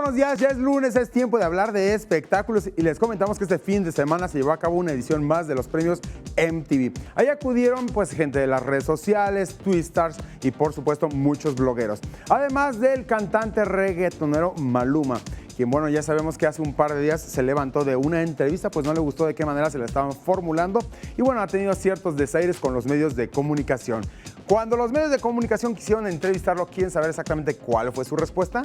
buenos días, ya es lunes, es tiempo de hablar de espectáculos y les comentamos que este fin de semana se llevó a cabo una edición más de los premios MTV. Ahí acudieron pues gente de las redes sociales, Twistars y por supuesto muchos blogueros. Además del cantante reggaetonero Maluma, quien bueno ya sabemos que hace un par de días se levantó de una entrevista, pues no le gustó de qué manera se la estaban formulando y bueno ha tenido ciertos desaires con los medios de comunicación. Cuando los medios de comunicación quisieron entrevistarlo, ¿quieren saber exactamente cuál fue su respuesta?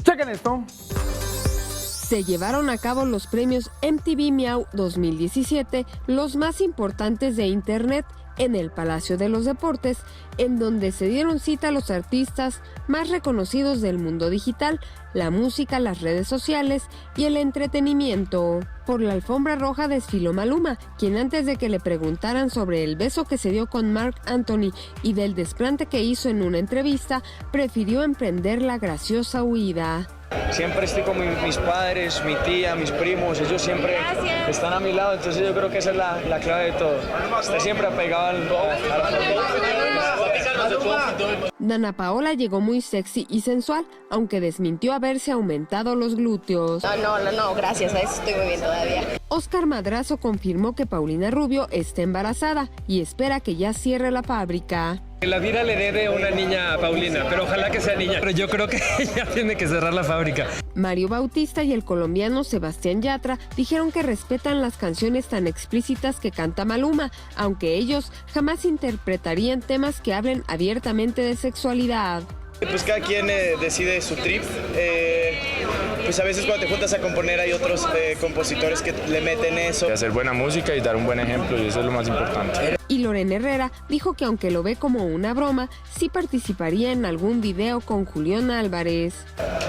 ¡Chequen esto! Se llevaron a cabo los premios MTV Miau 2017, los más importantes de Internet, en el Palacio de los Deportes, en donde se dieron cita a los artistas más reconocidos del mundo digital, la música, las redes sociales y el entretenimiento. Por la alfombra roja desfiló Maluma, quien antes de que le preguntaran sobre el beso que se dio con Marc Anthony y del desplante que hizo en una entrevista, prefirió emprender la graciosa huida. Siempre estoy con mis padres, mi tía, mis primos, ellos siempre están a mi lado, entonces yo creo que esa es la clave de todo. Estar siempre apegado a Dana Paola llegó muy sexy y sensual, aunque desmintió haberse aumentado los glúteos. No, gracias, a eso estoy muy bien todavía. Oscar Madrazo confirmó que Paulina Rubio está embarazada y espera que ya cierre la fábrica. La vida le debe una niña a Paulina, pero ojalá que sea niña. Pero yo creo que ella tiene que cerrar la fábrica. Mario Bautista y el colombiano Sebastián Yatra dijeron que respetan las canciones tan explícitas que canta Maluma, aunque ellos jamás interpretarían temas que hablen abiertamente de sexualidad. Pues cada quien decide su trip. Pues a veces cuando te juntas a componer hay otros compositores que le meten eso. Hacer buena música y dar un buen ejemplo, y eso es lo más importante. Y Lorena Herrera dijo que aunque lo ve como una broma, sí participaría en algún video con Julián Álvarez.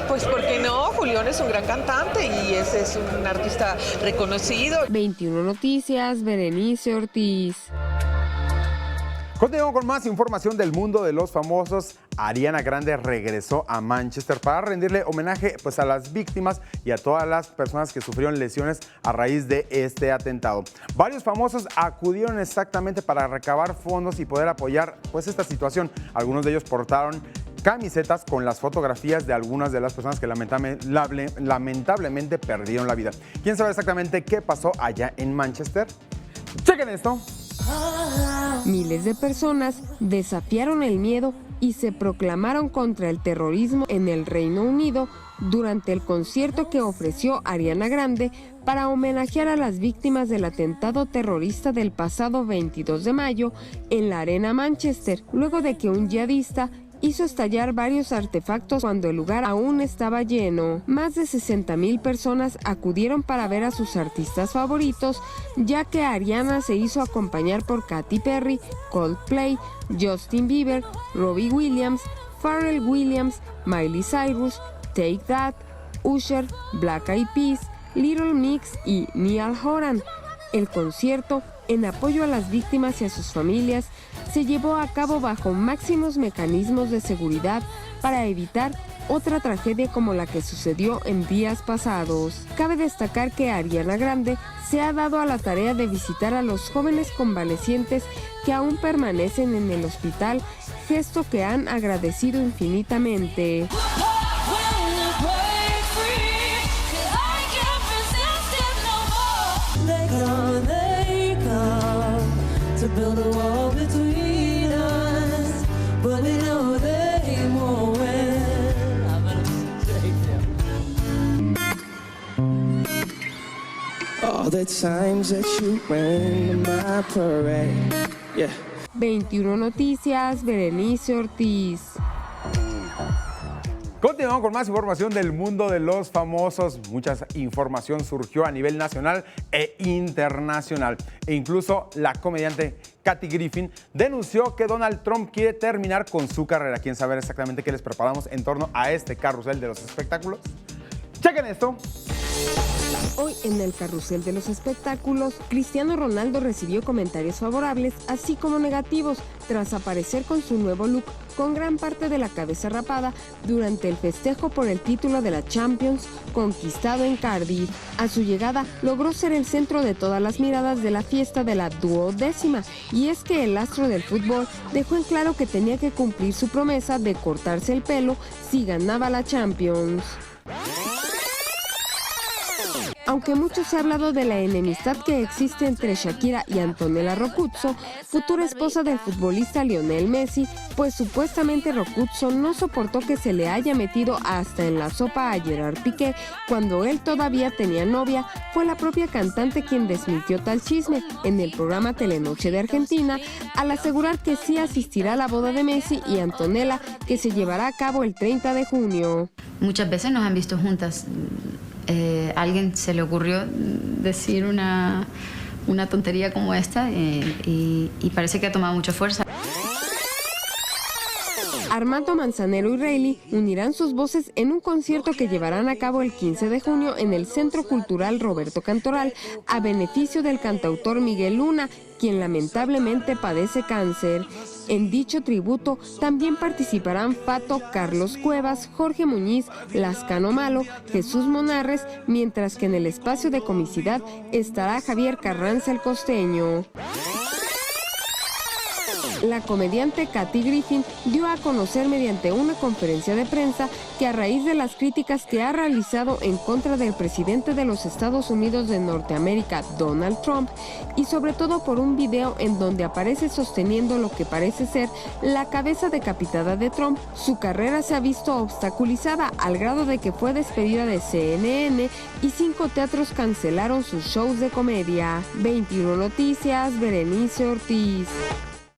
Pues ¿por qué no? Julián es un gran cantante y ese es un artista reconocido. 21 Noticias, Berenice Ortiz. Continuamos con más información del mundo de los famosos. Ariana Grande regresó a Manchester para rendirle homenaje pues, a las víctimas y a todas las personas que sufrieron lesiones a raíz de este atentado. Varios famosos acudieron exactamente para recabar fondos y poder apoyar pues, esta situación. Algunos de ellos portaron camisetas con las fotografías de algunas de las personas que lamentablemente perdieron la vida. ¿Quién sabe exactamente qué pasó allá en Manchester? ¡Chequen esto! Miles de personas desafiaron el miedo y se proclamaron contra el terrorismo en el Reino Unido durante el concierto que ofreció Ariana Grande para homenajear a las víctimas del atentado terrorista del pasado 22 de mayo en la Arena Manchester, luego de que un yihadista hizo estallar varios artefactos cuando el lugar aún estaba lleno. Más de 60,000 personas acudieron para ver a sus artistas favoritos, ya que Ariana se hizo acompañar por Katy Perry, Coldplay, Justin Bieber, Robbie Williams, Pharrell Williams, Miley Cyrus, Take That, Usher, Black Eyed Peas, Little Mix y Niall Horan. El concierto, en apoyo a las víctimas y a sus familias, se llevó a cabo bajo máximos mecanismos de seguridad para evitar otra tragedia como la que sucedió en días pasados. Cabe destacar que Ariana Grande se ha dado a la tarea de visitar a los jóvenes convalecientes que aún permanecen en el hospital, gesto que han agradecido infinitamente. To build a wall between us, but we know they won't win. All the times that you rain my parade. Yeah. 21 Noticias, Berenice Ortiz. Continuamos con más información del mundo de los famosos. Mucha información surgió a nivel nacional e internacional. E incluso la comediante Kathy Griffin denunció que Donald Trump quiere terminar con su carrera. ¿Quieren saber exactamente qué les preparamos en torno a este carrusel de los espectáculos? ¡Chequen esto! Hoy en el carrusel de los espectáculos, Cristiano Ronaldo recibió comentarios favorables, así como negativos, tras aparecer con su nuevo look, con gran parte de la cabeza rapada, durante el festejo por el título de la Champions conquistado en Cardiff. A su llegada, logró ser el centro de todas las miradas de la fiesta de la 12ª, y es que el astro del fútbol dejó en claro que tenía que cumplir su promesa de cortarse el pelo si ganaba la Champions. Aunque mucho se ha hablado de la enemistad que existe entre Shakira y Antonella Roccuzzo, futura esposa del futbolista Lionel Messi, pues supuestamente Roccuzzo no soportó que se le haya metido hasta en la sopa a Gerard Piqué cuando él todavía tenía novia. Fue la propia cantante quien desmintió tal chisme en el programa Telenoche de Argentina, al asegurar que sí asistirá a la boda de Messi y Antonella, que se llevará a cabo el 30 de junio. Muchas veces nos han visto juntas. A alguien se le ocurrió decir una tontería como esta y parece que ha tomado mucha fuerza. Armando Manzanero y Reilly unirán sus voces en un concierto que llevarán a cabo el 15 de junio en el Centro Cultural Roberto Cantoral, a beneficio del cantautor Miguel Luna, quien lamentablemente padece cáncer. En dicho tributo también participarán Fato, Carlos Cuevas, Jorge Muñiz, Lascano Malo, Jesús Monarres, mientras que en el espacio de comicidad estará Javier Carranza el Costeño. La comediante Kathy Griffin dio a conocer mediante una conferencia de prensa que a raíz de las críticas que ha realizado en contra del presidente de los Estados Unidos de Norteamérica, Donald Trump, y sobre todo por un video en donde aparece sosteniendo lo que parece ser la cabeza decapitada de Trump, su carrera se ha visto obstaculizada al grado de que fue despedida de CNN y 5 teatros cancelaron sus shows de comedia. 21 Noticias, Berenice Ortiz.